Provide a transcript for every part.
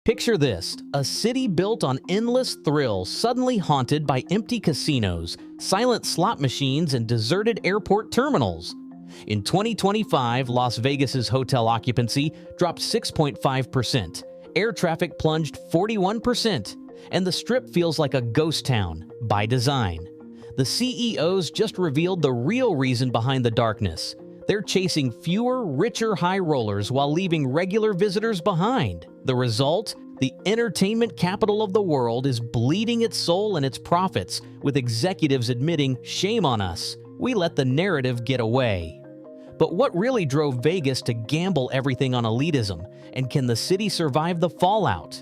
Picture this, a city built on endless thrill suddenly haunted by empty casinos, silent slot machines, and deserted airport terminals. In 2025, Las Vegas's hotel occupancy dropped 6.5%, air traffic plunged 41%, and the Strip feels like a ghost town, by design. The CEOs just revealed the real reason behind the darkness. They're chasing fewer, richer high rollers while leaving regular visitors behind. The result? The entertainment capital of the world is bleeding its soul and its profits, with executives admitting, "Shame on us. We let the narrative get away." But what really drove Vegas to gamble everything on elitism? And can the city survive the fallout?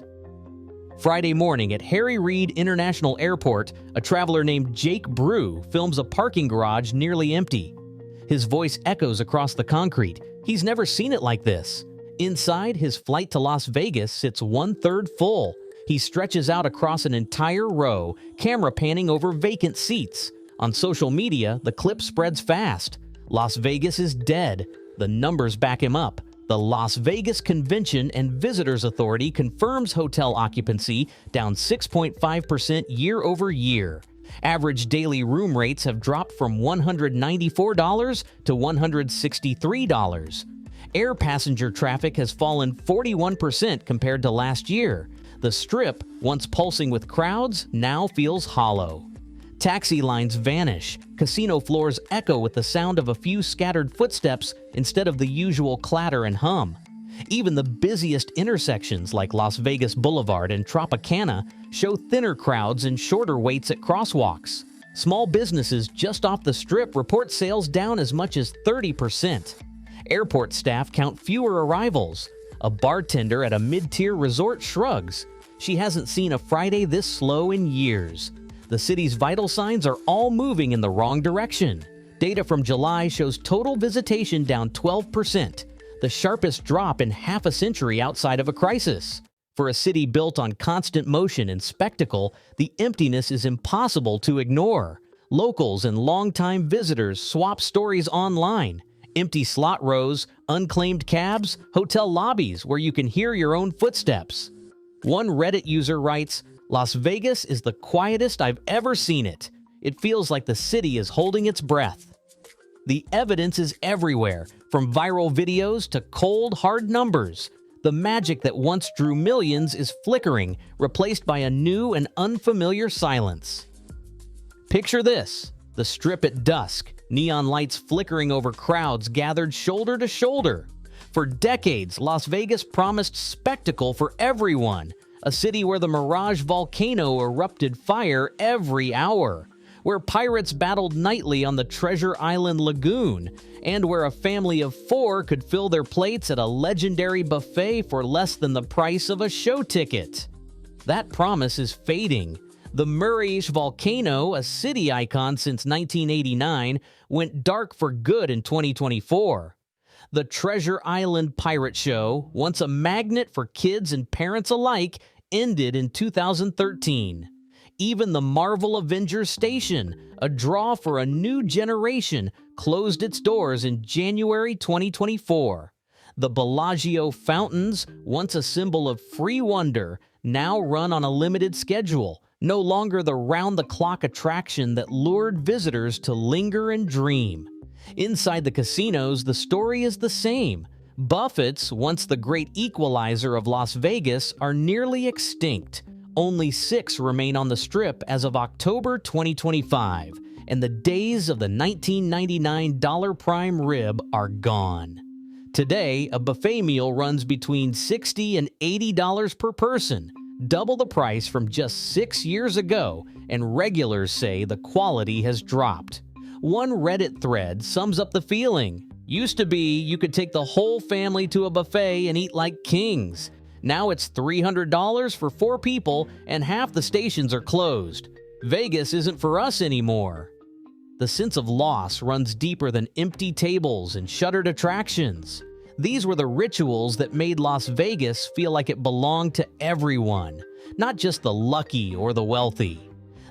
Friday morning at Harry Reid International Airport, a traveler named Jake Brew films a parking garage nearly empty. His voice echoes across the concrete. He's never seen it like this. Inside, his flight to Las Vegas sits 1/3 full. He stretches out across an entire row, camera panning over vacant seats. On social media, the clip spreads fast. Las Vegas is dead. The numbers back him up. The Las Vegas Convention and Visitors Authority confirms hotel occupancy down 6.5% year over year. Average daily room rates have dropped from $194 to $163. Air passenger traffic has fallen 41% compared to last year. The Strip, once pulsing with crowds, now feels hollow. Taxi lines vanish. Casino floors echo with the sound of a few scattered footsteps instead of the usual clatter and hum. Even the busiest intersections like Las Vegas Boulevard and Tropicana show thinner crowds and shorter waits at crosswalks. Small businesses just off the Strip report sales down as much as 30%. Airport staff count fewer arrivals. A bartender at a mid-tier resort shrugs. She hasn't seen a Friday this slow in years. The city's vital signs are all moving in the wrong direction. Data from July shows total visitation down 12%, the sharpest drop in half a century outside of a crisis. For a city built on constant motion and spectacle, the emptiness is impossible to ignore. Locals and longtime visitors swap stories online. Empty slot rows, unclaimed cabs, hotel lobbies where you can hear your own footsteps. One Reddit user writes, "Las Vegas is the quietest I've ever seen it. It feels like the city is holding its breath." The evidence is everywhere, from viral videos to cold, hard numbers. The magic that once drew millions is flickering, replaced by a new and unfamiliar silence. Picture this, the Strip at dusk, neon lights flickering over crowds gathered shoulder to shoulder. For decades, Las Vegas promised spectacle for everyone, a city where the Mirage volcano erupted fire every hour, where pirates battled nightly on the Treasure Island Lagoon, and where a family of 4 could fill their plates at a legendary buffet for less than the price of a show ticket. That promise is fading. The Mirage volcano, a city icon since 1989, went dark for good in 2024. The Treasure Island Pirate Show, once a magnet for kids and parents alike, ended in 2013. Even the Marvel Avengers Station, a draw for a new generation, closed its doors in January 2024. The Bellagio fountains, once a symbol of free wonder, now run on a limited schedule, no longer the round-the-clock attraction that lured visitors to linger and dream. Inside the casinos, the story is the same. Buffets, once the great equalizer of Las Vegas, are nearly extinct. Only 6 remain on the Strip as of October 2025, and the days of the 1999 dollar prime rib are gone. Today, a buffet meal runs between $60 and $80 per person, double the price from just 6 years ago, and regulars say the quality has dropped. One Reddit thread sums up the feeling. Used to be you could take the whole family to a buffet and eat like kings. Now it's $300 for 4 people and half the stations are closed. Vegas isn't for us anymore. The sense of loss runs deeper than empty tables and shuttered attractions. These were the rituals that made Las Vegas feel like it belonged to everyone, not just the lucky or the wealthy.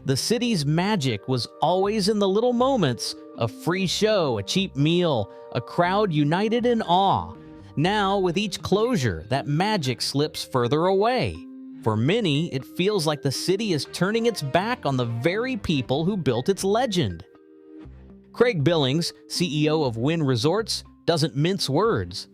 The city's magic was always in the little moments, a free show, a cheap meal, a crowd united in awe. Now, with each closure, that magic slips further away. For many, it feels like the city is turning its back on the very people who built its legend. Craig Billings, CEO of Wynn Resorts, doesn't mince words.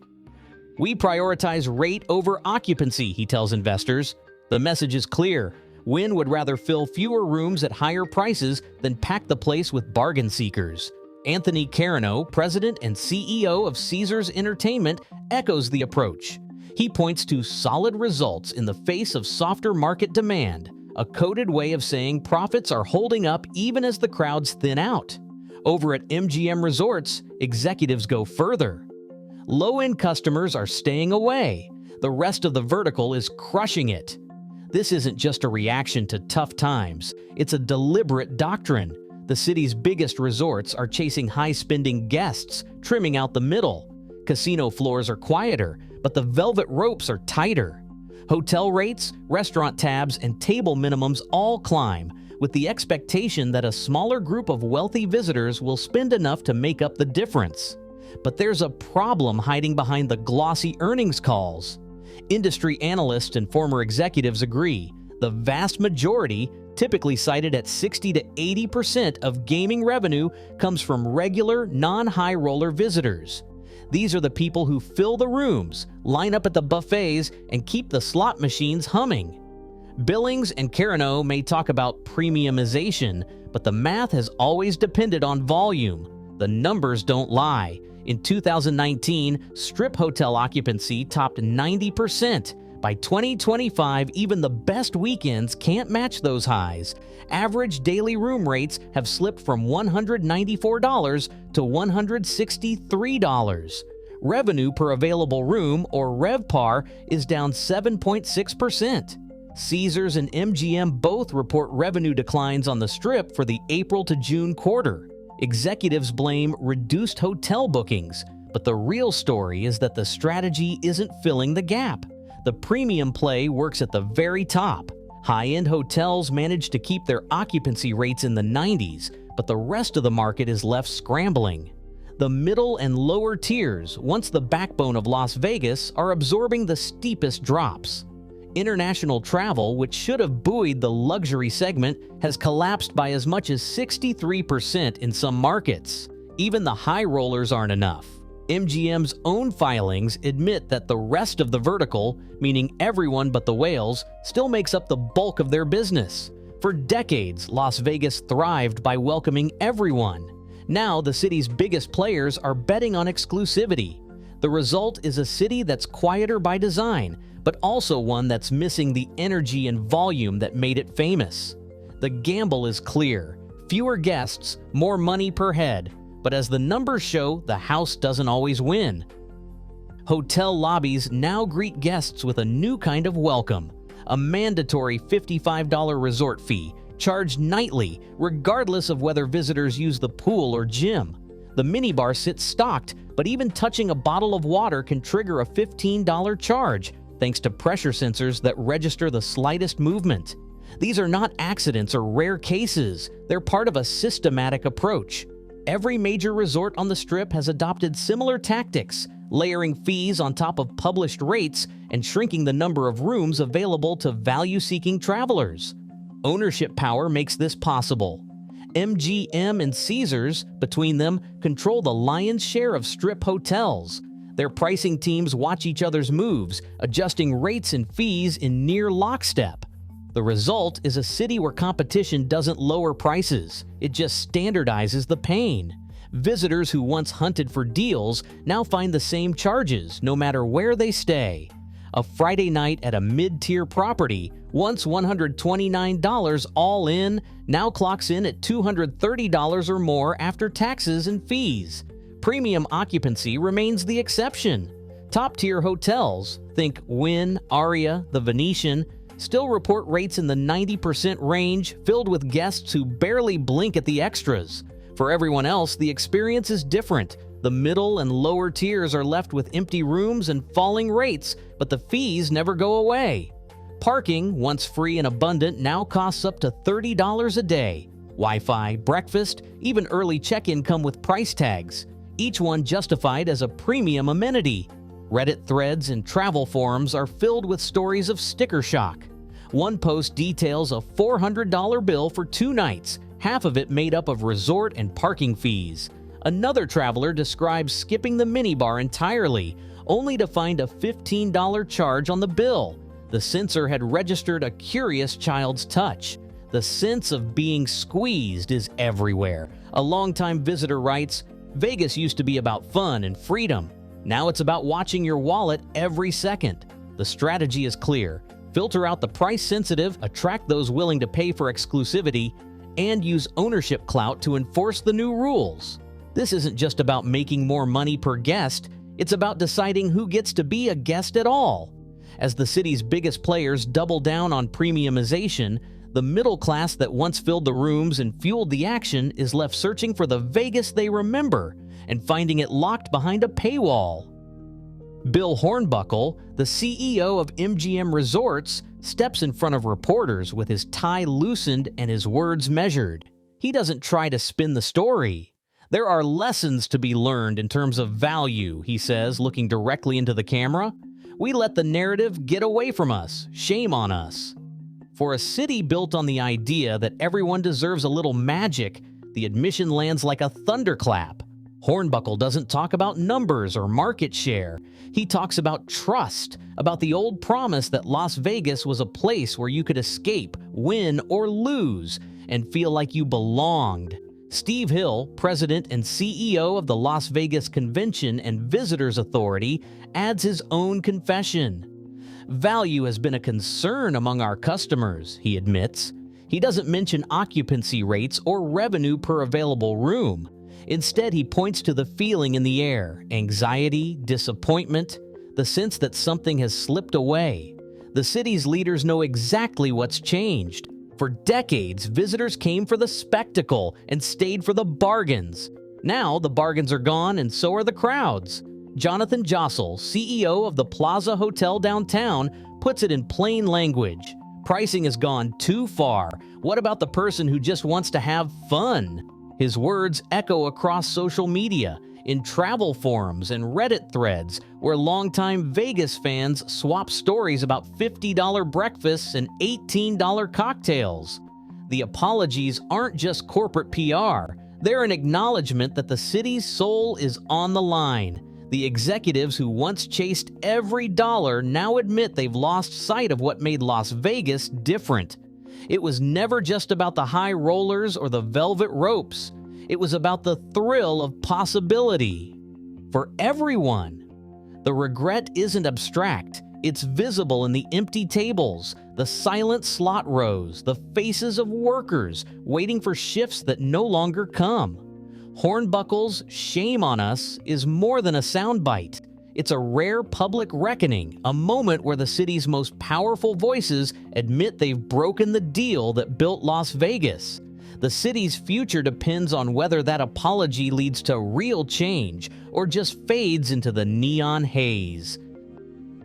"We prioritize rate over occupancy," he tells investors. The message is clear. Wynn would rather fill fewer rooms at higher prices than pack the place with bargain seekers. Anthony Carano, president and CEO of Caesars Entertainment, echoes the approach. He points to solid results in the face of softer market demand, a coded way of saying profits are holding up even as the crowds thin out. Over at MGM Resorts, executives go further. Low-end customers are staying away. The rest of the vertical is crushing it. This isn't just a reaction to tough times. It's a deliberate doctrine. The city's biggest resorts are chasing high-spending guests, trimming out the middle. Casino floors are quieter, but the velvet ropes are tighter. Hotel rates, restaurant tabs, and table minimums all climb, with the expectation that a smaller group of wealthy visitors will spend enough to make up the difference. But there's a problem hiding behind the glossy earnings calls. Industry analysts and former executives agree. The vast majority, typically cited at 60 to 80% of gaming revenue, comes from regular, non-high roller visitors. These are the people who fill the rooms, line up at the buffets, and keep the slot machines humming. Billings and Carano may talk about premiumization, but the math has always depended on volume. The numbers don't lie. In 2019, Strip hotel occupancy topped 90%. By 2025, even the best weekends can't match those highs. Average daily room rates have slipped from $194 to $163. Revenue per available room, or RevPAR, is down 7.6%. Caesars and MGM both report revenue declines on the Strip for the April to June quarter. Executives blame reduced hotel bookings, but the real story is that the strategy isn't filling the gap. The premium play works at the very top. High-end hotels manage to keep their occupancy rates in the 90s, but the rest of the market is left scrambling. The middle and lower tiers, once the backbone of Las Vegas, are absorbing the steepest drops. International travel, which should have buoyed the luxury segment, has collapsed by as much as 63% in some markets. Even the high rollers aren't enough. MGM's own filings admit that the rest of the vertical, meaning everyone but the whales, still makes up the bulk of their business. For decades, Las Vegas thrived by welcoming everyone. Now, the city's biggest players are betting on exclusivity. The result is a city that's quieter by design, but also one that's missing the energy and volume that made it famous. The gamble is clear. Fewer guests, more money per head. But as the numbers show, the house doesn't always win. Hotel lobbies now greet guests with a new kind of welcome. A mandatory $55 resort fee, charged nightly, regardless of whether visitors use the pool or gym. The minibar sits stocked, but even touching a bottle of water can trigger a $15 charge, thanks to pressure sensors that register the slightest movement. These are not accidents or rare cases. They're part of a systematic approach. Every major resort on the Strip has adopted similar tactics, layering fees on top of published rates and shrinking the number of rooms available to value-seeking travelers. Ownership power makes this possible. MGM and Caesars, between them, control the lion's share of Strip hotels. Their pricing teams watch each other's moves, adjusting rates and fees in near lockstep. The result is a city where competition doesn't lower prices, it just standardizes the pain. Visitors who once hunted for deals now find the same charges no matter where they stay. A Friday night at a mid-tier property, once $129 all in, now clocks in at $230 or more after taxes and fees. Premium occupancy remains the exception. Top-tier hotels, think Wynn, Aria, the Venetian, still report rates in the 90% range, filled with guests who barely blink at the extras. For everyone else, the experience is different. The middle and lower tiers are left with empty rooms and falling rates, but the fees never go away. Parking, once free and abundant, now costs up to $30 a day. Wi-Fi, breakfast, even early check-in come with price tags, each one justified as a premium amenity. Reddit threads and travel forums are filled with stories of sticker shock. One post details a $400 bill for 2 nights, half of it made up of resort and parking fees. Another traveler describes skipping the minibar entirely, only to find a $15 charge on the bill. The censor had registered a curious child's touch. The sense of being squeezed is everywhere. A longtime visitor writes, "Vegas used to be about fun and freedom. Now it's about watching your wallet every second." The strategy is clear. Filter out the price-sensitive, attract those willing to pay for exclusivity, and use ownership clout to enforce the new rules. This isn't just about making more money per guest, it's about deciding who gets to be a guest at all. As the city's biggest players double down on premiumization, the middle class that once filled the rooms and fueled the action is left searching for the Vegas they remember and finding it locked behind a paywall. Bill Hornbuckle, the CEO of MGM Resorts, steps in front of reporters with his tie loosened and his words measured. He doesn't try to spin the story. "There are lessons to be learned in terms of value," he says, looking directly into the camera. "We let the narrative get away from us. Shame on us." For a city built on the idea that everyone deserves a little magic, the admission lands like a thunderclap. Hornbuckle doesn't talk about numbers or market share. He talks about trust, about the old promise that Las Vegas was a place where you could escape, win, or lose, and feel like you belonged. Steve Hill, president and CEO of the Las Vegas Convention and Visitors Authority, adds his own confession. "Value has been a concern among our customers," he admits. He doesn't mention occupancy rates or revenue per available room. Instead, he points to the feeling in the air: anxiety, disappointment, the sense that something has slipped away. The city's leaders know exactly what's changed. For decades, visitors came for the spectacle and stayed for the bargains. Now, the bargains are gone and so are the crowds. Jonathan Jossel, CEO of the Plaza Hotel downtown, puts it in plain language. Pricing has gone too far. What about the person who just wants to have fun? His words echo across social media, in travel forums and Reddit threads, where longtime Vegas fans swap stories about $50 breakfasts and $18 cocktails. The apologies aren't just corporate PR. They're an acknowledgement that the city's soul is on the line. The executives who once chased every dollar now admit they've lost sight of what made Las Vegas different. It was never just about the high rollers or the velvet ropes. It was about the thrill of possibility. For everyone. The regret isn't abstract. It's visible in the empty tables, the silent slot rows, the faces of workers waiting for shifts that no longer come. Hornbuckle's "Shame on Us" is more than a soundbite. It's a rare public reckoning, a moment where the city's most powerful voices admit they've broken the deal that built Las Vegas. The city's future depends on whether that apology leads to real change or just fades into the neon haze.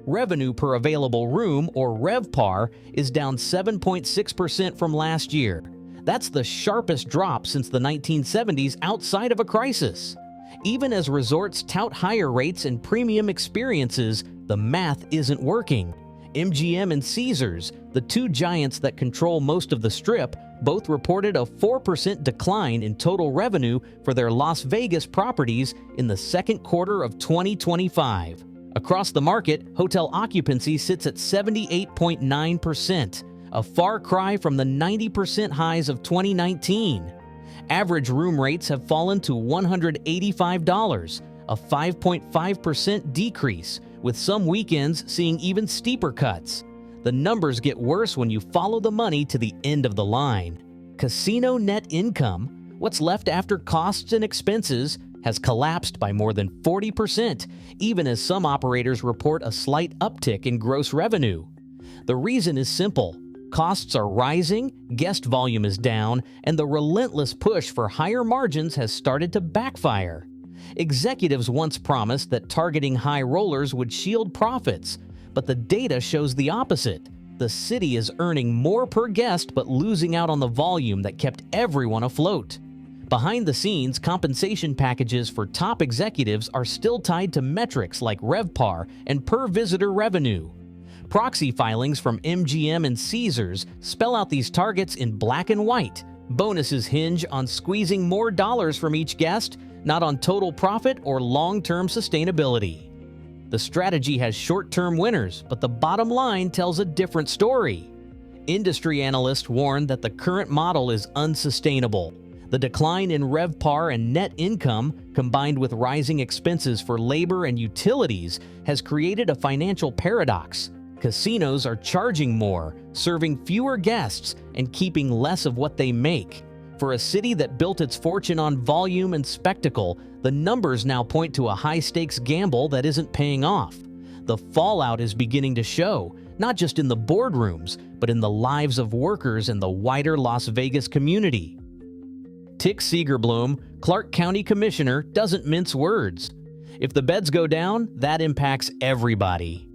Revenue per available room, or RevPAR, is down 7.6% from last year. That's the sharpest drop since the 1970s outside of a crisis. Even as resorts tout higher rates and premium experiences, the math isn't working. MGM and Caesars, the two giants that control most of the Strip, both reported a 4% decline in total revenue for their Las Vegas properties in the second quarter of 2025. Across the market, hotel occupancy sits at 78.9%, a far cry from the 90% highs of 2019. Average room rates have fallen to $185, a 5.5% decrease, with some weekends seeing even steeper cuts. The numbers get worse when you follow the money to the end of the line. Casino net income, what's left after costs and expenses, has collapsed by more than 40%, even as some operators report a slight uptick in gross revenue. The reason is simple. Costs are rising, guest volume is down, and the relentless push for higher margins has started to backfire. Executives once promised that targeting high rollers would shield profits, but the data shows the opposite. The city is earning more per guest but losing out on the volume that kept everyone afloat. Behind the scenes, compensation packages for top executives are still tied to metrics like RevPAR and per-visitor revenue. Proxy filings from MGM and Caesars spell out these targets in black and white. Bonuses hinge on squeezing more dollars from each guest, not on total profit or long-term sustainability. The strategy has short-term winners, but the bottom line tells a different story. Industry analysts warn that the current model is unsustainable. The decline in RevPAR and net income, combined with rising expenses for labor and utilities, has created a financial paradox. Casinos are charging more, serving fewer guests, and keeping less of what they make. For a city that built its fortune on volume and spectacle, the numbers now point to a high-stakes gamble that isn't paying off. The fallout is beginning to show, not just in the boardrooms, but in the lives of workers and the wider Las Vegas community. Tick Segerblum, Clark County Commissioner, doesn't mince words. If the beds go down, that impacts everybody.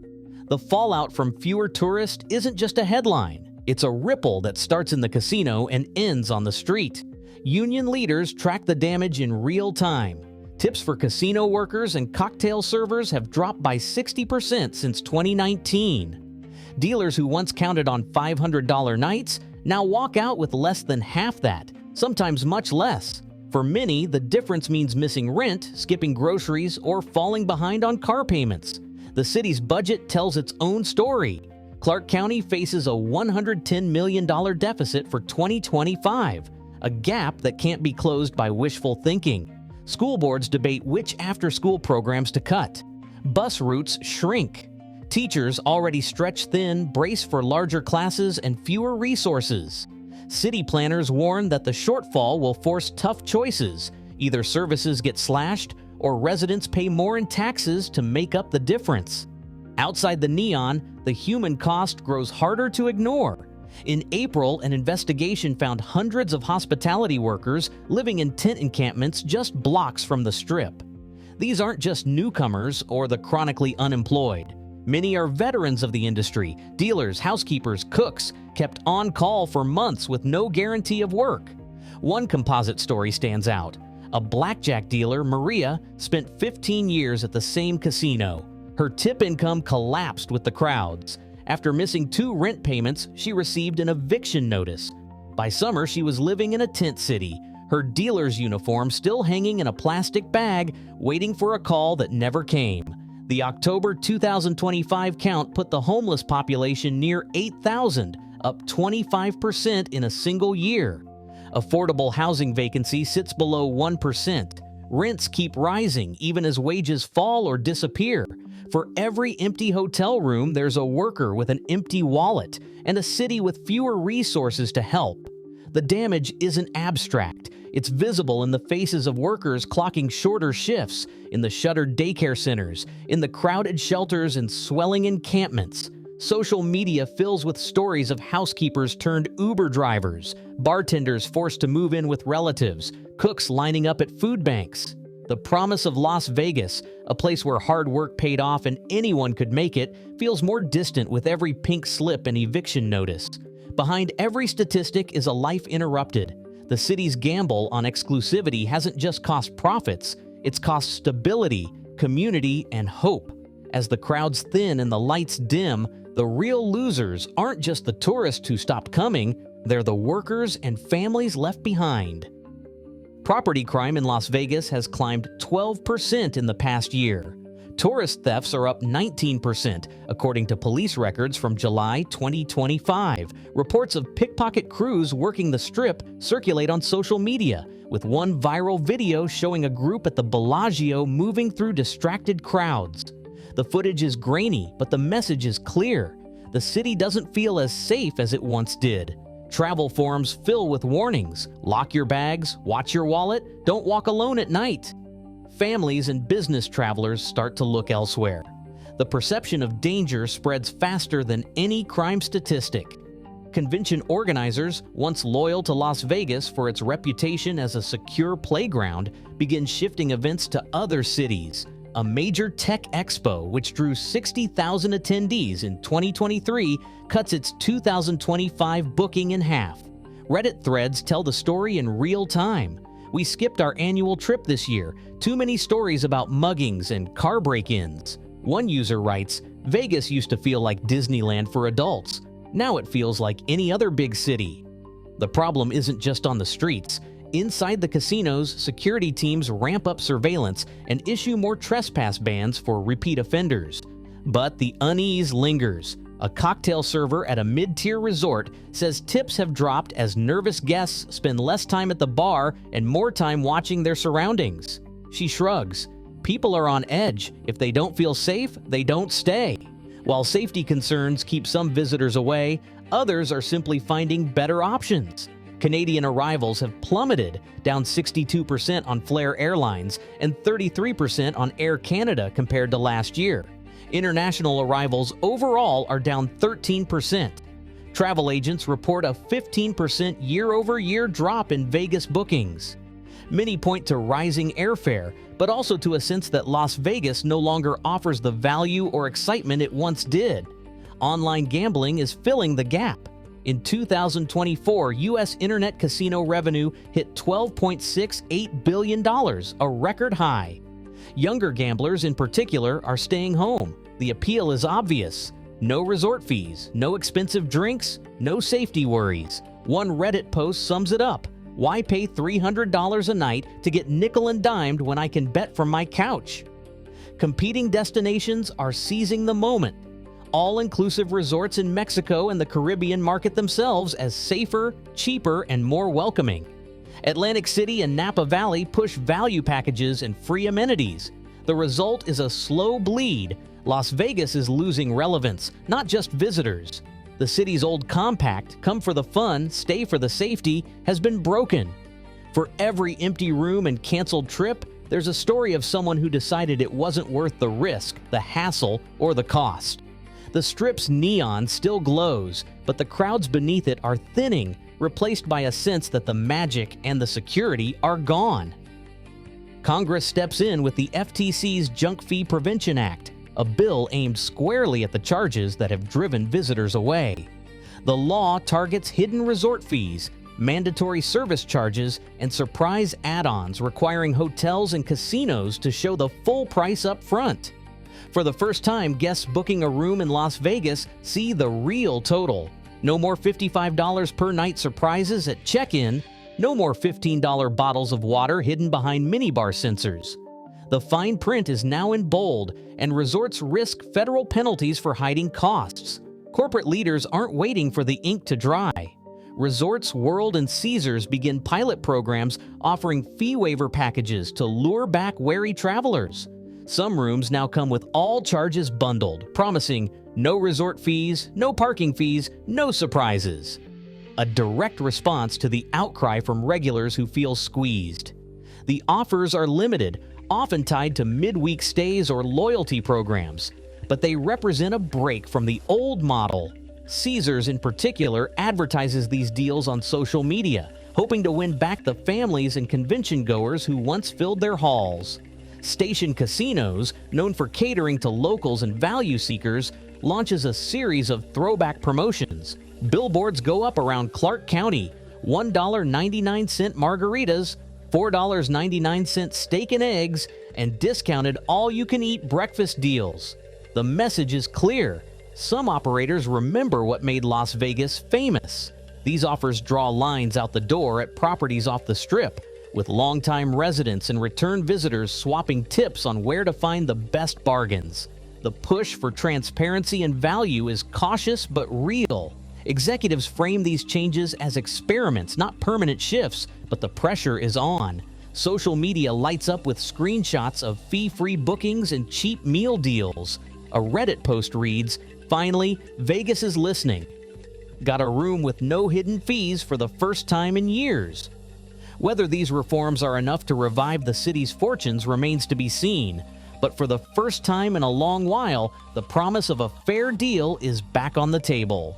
The fallout from fewer tourists isn't just a headline. It's a ripple that starts in the casino and ends on the street. Union leaders track the damage in real time. Tips for casino workers and cocktail servers have dropped by 60% since 2019. Dealers who once counted on $500 nights now walk out with less than half that, sometimes much less. For many, the difference means missing rent, skipping groceries, or falling behind on car payments. The city's budget tells its own story. Clark County faces a $110 million deficit for 2025, a gap that can't be closed by wishful thinking. School boards debate which after-school programs to cut. Bus routes shrink. Teachers, already stretched thin, brace for larger classes and fewer resources. City planners warn that the shortfall will force tough choices. Either services get slashed, or residents pay more in taxes to make up the difference. Outside the neon, the human cost grows harder to ignore. In April, an investigation found hundreds of hospitality workers living in tent encampments just blocks from the Strip. These aren't just newcomers or the chronically unemployed. Many are veterans of the industry, dealers, housekeepers, cooks, kept on call for months with no guarantee of work. One composite story stands out. A blackjack dealer, Maria, spent 15 years at the same casino. Her tip income collapsed with the crowds. After missing 2 rent payments, she received an eviction notice. By summer, she was living in a tent city, her dealer's uniform still hanging in a plastic bag, waiting for a call that never came. The October 2025 count put the homeless population near 8,000, up 25% in a single year. Affordable housing vacancy sits below 1%. Rents keep rising even as wages fall or disappear. For every empty hotel room, there's a worker with an empty wallet and a city with fewer resources to help. The damage isn't abstract. It's visible in the faces of workers clocking shorter shifts, in the shuttered daycare centers, in the crowded shelters and swelling encampments. Social media fills with stories of housekeepers turned Uber drivers, bartenders forced to move in with relatives, cooks lining up at food banks. The promise of Las Vegas, a place where hard work paid off and anyone could make it, feels more distant with every pink slip and eviction notice. Behind every statistic is a life interrupted. The city's gamble on exclusivity hasn't just cost profits, it's cost stability, community, and hope. As the crowds thin and the lights dim, the real losers aren't just the tourists who stopped coming, they're the workers and families left behind. Property crime in Las Vegas has climbed 12% in the past year. Tourist thefts are up 19%, according to police records from July 2025. Reports of pickpocket crews working the Strip circulate on social media, with one viral video showing a group at the Bellagio moving through distracted crowds. The footage is grainy, but the message is clear. The city doesn't feel as safe as it once did. Travel forums fill with warnings. Lock your bags, watch your wallet, don't walk alone at night. Families and business travelers start to look elsewhere. The perception of danger spreads faster than any crime statistic. Convention organizers, once loyal to Las Vegas for its reputation as a secure playground, begin shifting events to other cities. A major tech expo, which drew 60,000 attendees in 2023, cuts its 2025 booking in half. Reddit threads tell the story in real time. We skipped our annual trip this year. Too many stories about muggings and car break-ins. One user writes, Vegas used to feel like Disneyland for adults. Now it feels like any other big city. The problem isn't just on the streets. Inside the casinos, security teams ramp up surveillance and issue more trespass bans for repeat offenders. But the unease lingers. A cocktail server at a mid-tier resort says tips have dropped as nervous guests spend less time at the bar and more time watching their surroundings. She shrugs. People are on edge. If they don't feel safe, they don't stay. While safety concerns keep some visitors away, others are simply finding better options. Canadian arrivals have plummeted, down 62% on Flair Airlines and 33% on Air Canada compared to last year. International arrivals overall are down 13%. Travel agents report a 15% year-over-year drop in Vegas bookings. Many point to rising airfare, but also to a sense that Las Vegas no longer offers the value or excitement it once did. Online gambling is filling the gap. In 2024, U.S. internet casino revenue hit $12.68 billion, a record high. Younger gamblers in particular are staying home. The appeal is obvious. No resort fees, no expensive drinks, no safety worries. One Reddit post sums it up. Why pay $300 a night to get nickel and dimed when I can bet from my couch? Competing destinations are seizing the moment. All-inclusive resorts in Mexico and the Caribbean market themselves as safer, cheaper, and more welcoming. Atlantic City and Napa Valley push value packages and free amenities. The result is a slow bleed. Las Vegas is losing relevance, not just visitors. The city's old compact, come for the fun, stay for the safety, has been broken. For every empty room and canceled trip, there's a story of someone who decided it wasn't worth the risk, the hassle, or the cost. The Strip's neon still glows, but the crowds beneath it are thinning, replaced by a sense that the magic and the security are gone. Congress steps in with the FTC's Junk Fee Prevention Act, a bill aimed squarely at the charges that have driven visitors away. The law targets hidden resort fees, mandatory service charges, and surprise add-ons requiring hotels and casinos to show the full price up front. For the first time, guests booking a room in Las Vegas see the real total. No more $55 per night surprises at check-in. No more $15 bottles of water hidden behind minibar sensors. The fine print is now in bold, and resorts risk federal penalties for hiding costs. Corporate leaders aren't waiting for the ink to dry. Resorts World and Caesars begin pilot programs offering fee waiver packages to lure back wary travelers. Some rooms now come with all charges bundled, promising no resort fees, no parking fees, no surprises. A direct response to the outcry from regulars who feel squeezed. The offers are limited, often tied to midweek stays or loyalty programs, but they represent a break from the old model. Caesars in particular advertises these deals on social media, hoping to win back the families and convention goers who once filled their halls. Station Casinos, known for catering to locals and value seekers, launches a series of throwback promotions. Billboards go up around Clark County, $1.99 margaritas, $4.99 steak and eggs, and discounted all-you-can-eat breakfast deals. The message is clear. Some operators remember what made Las Vegas famous. These offers draw lines out the door at properties off the Strip, with longtime residents and return visitors swapping tips on where to find the best bargains. The push for transparency and value is cautious but real. Executives frame these changes as experiments, not permanent shifts, but the pressure is on. Social media lights up with screenshots of fee-free bookings and cheap meal deals. A Reddit post reads, "Finally, Vegas is listening. Got a room with no hidden fees for the first time in years." Whether these reforms are enough to revive the city's fortunes remains to be seen, but for the first time in a long while, the promise of a fair deal is back on the table.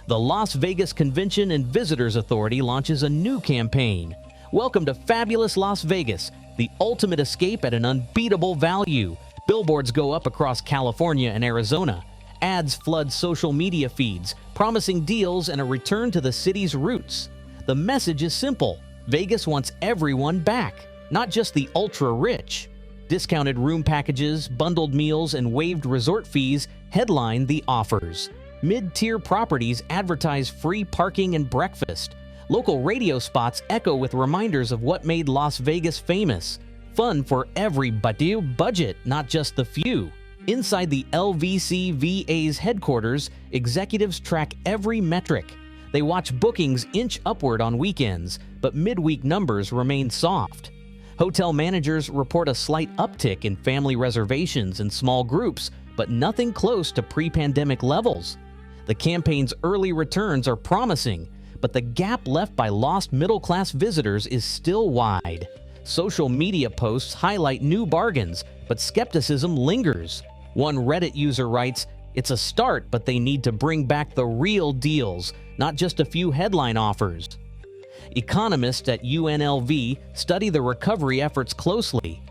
The Las Vegas Convention and Visitors Authority launches a new campaign. Welcome to fabulous Las Vegas, the ultimate escape at an unbeatable value. Billboards go up across California and Arizona. Ads flood social media feeds, promising deals and a return to the city's roots. The message is simple. Vegas wants everyone back, not just the ultra-rich. Discounted room packages, bundled meals, and waived resort fees headline the offers. Mid-tier properties advertise free parking and breakfast. Local radio spots echo with reminders of what made Las Vegas famous. Fun for everybody, budget, not just the few. Inside the LVCVA's headquarters, executives track every metric. They watch bookings inch upward on weekends, but midweek numbers remain soft. Hotel managers report a slight uptick in family reservations and small groups, but nothing close to pre-pandemic levels. The campaign's early returns are promising, but the gap left by lost middle-class visitors is still wide. Social media posts highlight new bargains, but skepticism lingers. One Reddit user writes, "It's a start, but they need to bring back the real deals, not just a few headline offers." Economists at UNLV study the recovery efforts closely.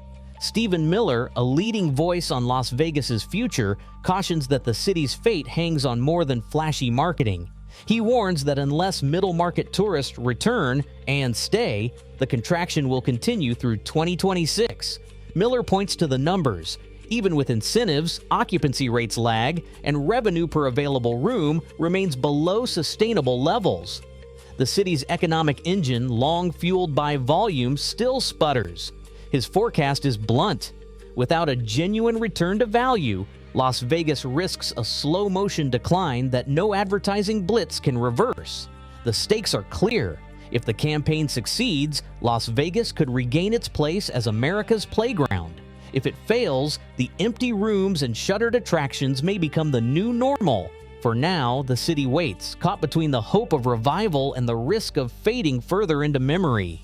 Stephen Miller, a leading voice on Las Vegas's future, cautions that the city's fate hangs on more than flashy marketing. He warns that unless middle-market tourists return and stay, the contraction will continue through 2026. Miller points to the numbers. Even with incentives, occupancy rates lag, and revenue per available room remains below sustainable levels. The city's economic engine, long fueled by volume, still sputters. His forecast is blunt. Without a genuine return to value, Las Vegas risks a slow-motion decline that no advertising blitz can reverse. The stakes are clear. If the campaign succeeds, Las Vegas could regain its place as America's playground. If it fails, the empty rooms and shuttered attractions may become the new normal. For now, the city waits, caught between the hope of revival and the risk of fading further into memory.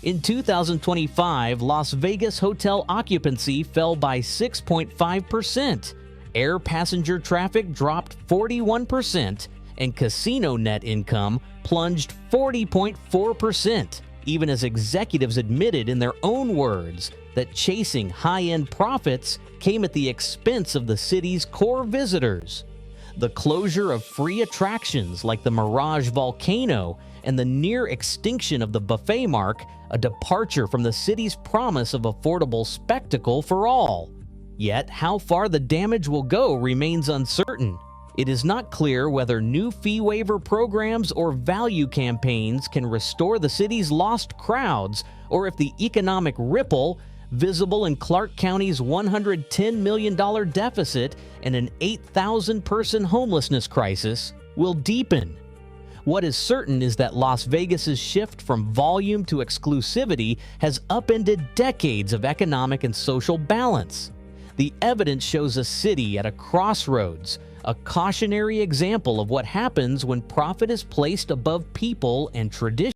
In 2025, Las Vegas hotel occupancy fell by 6.5%. Air passenger traffic dropped 41%, and casino net income plunged 40.4%, even as executives admitted in their own words that chasing high-end profits came at the expense of the city's core visitors. The closure of free attractions like the Mirage Volcano and the near extinction of the buffet mark, a departure from the city's promise of affordable spectacle for all. Yet, how far the damage will go remains uncertain. It is not clear whether new fee waiver programs or value campaigns can restore the city's lost crowds, or if the economic ripple, visible in Clark County's $110 million deficit and an 8,000-person homelessness crisis, will deepen. What is certain is that Las Vegas's shift from volume to exclusivity has upended decades of economic and social balance. The evidence shows a city at a crossroads, a cautionary example of what happens when profit is placed above people and tradition.